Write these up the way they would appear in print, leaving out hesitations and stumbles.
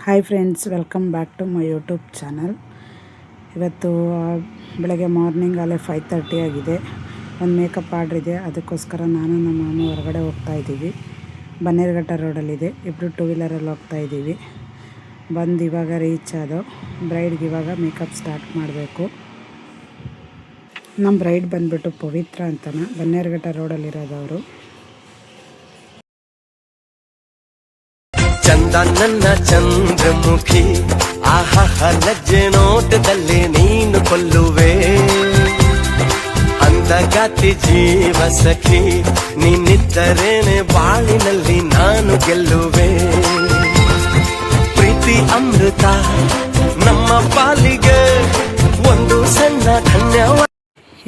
Hi friends, welcome back to my YouTube channel. ಇವತ್ತು ಬೆಳಗ್ಗೆ morning ಅಲ್ಲೇ 5:30 ಆಗಿದೆ. ಒಂದು ಮೇಕಪ್ ಆರ್ಡ್ರ್ ಇದೆ, ಅದಕ್ಕೋಸ್ಕರ ನಾನು ನಮ್ಮ ಮಾಮ ಹೊರಗಡೆ ಹೋಗ್ತಾ ಇದ್ದೀವಿ. ಬನ್ನೇರುಘಟ್ಟ ರೋಡಲ್ಲಿದೆ, ಇಬ್ಬರು 2 ವೀಲರಲ್ಲಿ ಹೋಗ್ತಾ ಇದ್ದೀವಿ. ಬಂದು ಇವಾಗ ರೀಚ್ ಆದೋ. ಬ್ರೈಡ್ಗೆ ಇವಾಗ ಮೇಕಪ್ ಸ್ಟಾರ್ಟ್ ಮಾಡಬೇಕು. ನಮ್ಮ ಬ್ರೈಡ್ ಬಂದುಬಿಟ್ಟು ಪವಿತ್ರ ಅಂತನ, ಬನ್ನೇರುಘಟ್ಟ ರೋಡಲ್ಲಿರೋದವರು. ಚಂದ ನನ್ನ ಚಂದ್ರಮುಖಿ, ಆಹಾ ಲಜ್ಜೆ ನೋಟದಲ್ಲಿ ನೀನು ಕೊಲ್ಲುವೆ. ಅಂದಗಾತಿ ಜೀವ ಸಖಿ, ನೀನಿದ್ದರೇನೆ ಬಾಳಿನಲ್ಲಿ ನಾನು ಗೆಲ್ಲುವೆ. ಪ್ರೀತಿ ಅಮೃತ ನಮ್ಮ ಪಾಲಿಗೆ ಒಂದು ಸಣ್ಣ ಧನ್ಯವಾದ.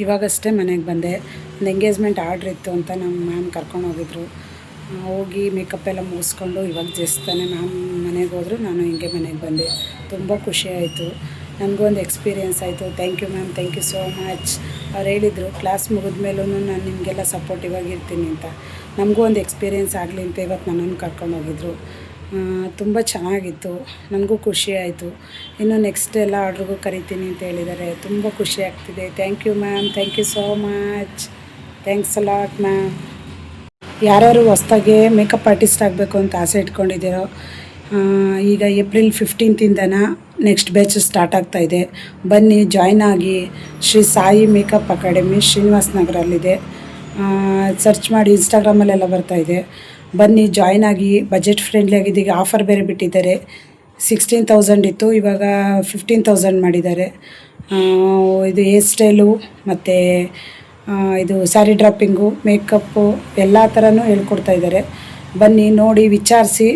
ಇವಾಗಷ್ಟೇ ಮನೆಗೆ ಬಂದೆ. ಒಂದು ಎಂಗೇಜ್ಮೆಂಟ್ ಆರ್ಡ್ರ್ ಇತ್ತು ಅಂತ ನಮ್ಮ ಮ್ಯಾಮ್ ಕರ್ಕೊಂಡು ಹೋಗಿದ್ರು. ಹೋಗಿ ಮೇಕಪ್ ಎಲ್ಲ ಮುಗಿಸ್ಕೊಂಡು ಇವಾಗ ಜಸ್ಟ್ ತಾನೇ ಮ್ಯಾಮ್ ಮನೆಗೆ ಹೋದರು, ನಾನು ಹಿಂಗೆ ಮನೆಗೆ ಬಂದೆ. ತುಂಬ ಖುಷಿ ಆಯಿತು, ನನಗೂ ಒಂದು ಎಕ್ಸ್ಪೀರಿಯೆನ್ಸ್ ಆಯಿತು. Thank you ma'am, thank you so much. ಅವ್ರು ಹೇಳಿದರು ಕ್ಲಾಸ್ ಮುಗಿದ್ಮೇಲೂ ನಾನು ನಿಮಗೆಲ್ಲ ಸಪೋರ್ಟಿವ್ ಆಗಿರ್ತೀನಿ ಅಂತ. ನಮಗೂ ಒಂದು ಎಕ್ಸ್ಪೀರಿಯೆನ್ಸ್ ಆಗಲಿ ಅಂತ ಇವತ್ತು ನನ್ನನ್ನು ಕರ್ಕೊಂಡು ಹೋಗಿದ್ರು. ತುಂಬ ಚೆನ್ನಾಗಿತ್ತು, ನನಗೂ ಖುಷಿ ಆಯಿತು. ಇನ್ನು ನೆಕ್ಸ್ಟ್ ಎಲ್ಲ ಆರ್ಡ್ರಿಗೂ ಕರಿತೀನಿ ಅಂತ ಹೇಳಿದ್ದಾರೆ. ತುಂಬ ಖುಷಿ ಆಗ್ತಿದೆ. Thank you ma'am, thank you so much. Thanks a lot ma'am. ಯಾರ್ಯಾರು ಹೊಸ್ದಾಗೆ ಮೇಕಪ್ ಆರ್ಟಿಸ್ಟ್ ಆಗಬೇಕು ಅಂತ ಆಸೆ ಇಟ್ಕೊಂಡಿದ್ದೀರೋ, ಈಗ ಏಪ್ರಿಲ್ 15 ನೆಕ್ಸ್ಟ್ ಬ್ಯಾಚ್ ಸ್ಟಾರ್ಟ್ ಆಗ್ತಾಯಿದೆ. ಬನ್ನಿ, ಜಾಯ್ನ್ ಆಗಿ. ಶ್ರೀ ಸಾಯಿ ಮೇಕಪ್ ಅಕಾಡೆಮಿ ಶ್ರೀನಿವಾಸ ನಗರಲ್ಲಿದೆ. ಸರ್ಚ್ ಮಾಡಿ, ಇನ್ಸ್ಟಾಗ್ರಾಮಲ್ಲೆಲ್ಲ ಬರ್ತಾಯಿದೆ. ಬನ್ನಿ, ಜಾಯ್ನ್ ಆಗಿ. ಬಜೆಟ್ ಫ್ರೆಂಡ್ಲಿ ಆಗಿದೆ. ಈಗ ಆಫರ್ ಬೇರೆ ಬಿಟ್ಟಿದ್ದಾರೆ. 16,000 ಇತ್ತು, ಇವಾಗ 15,000 ಮಾಡಿದ್ದಾರೆ. ಇದು ಹೇರ್ ಸ್ಟೈಲು ಮತ್ತು ಇದು ಸ್ಯಾರಿ ಡ್ರಾಪಿಂಗು, ಮೇಕಪ್ಪು ಎಲ್ಲ ಥರನೂ ಹೇಳ್ಕೊಡ್ತಾಯಿದ್ದಾರೆ. ಬನ್ನಿ, ನೋಡಿ, ವಿಚಾರಿಸಿ.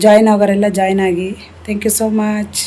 ಜಾಯ್ನ್ ಆಗೋರೆಲ್ಲ ಜಾಯ್ನ್ ಆಗಿ. Thank you so much.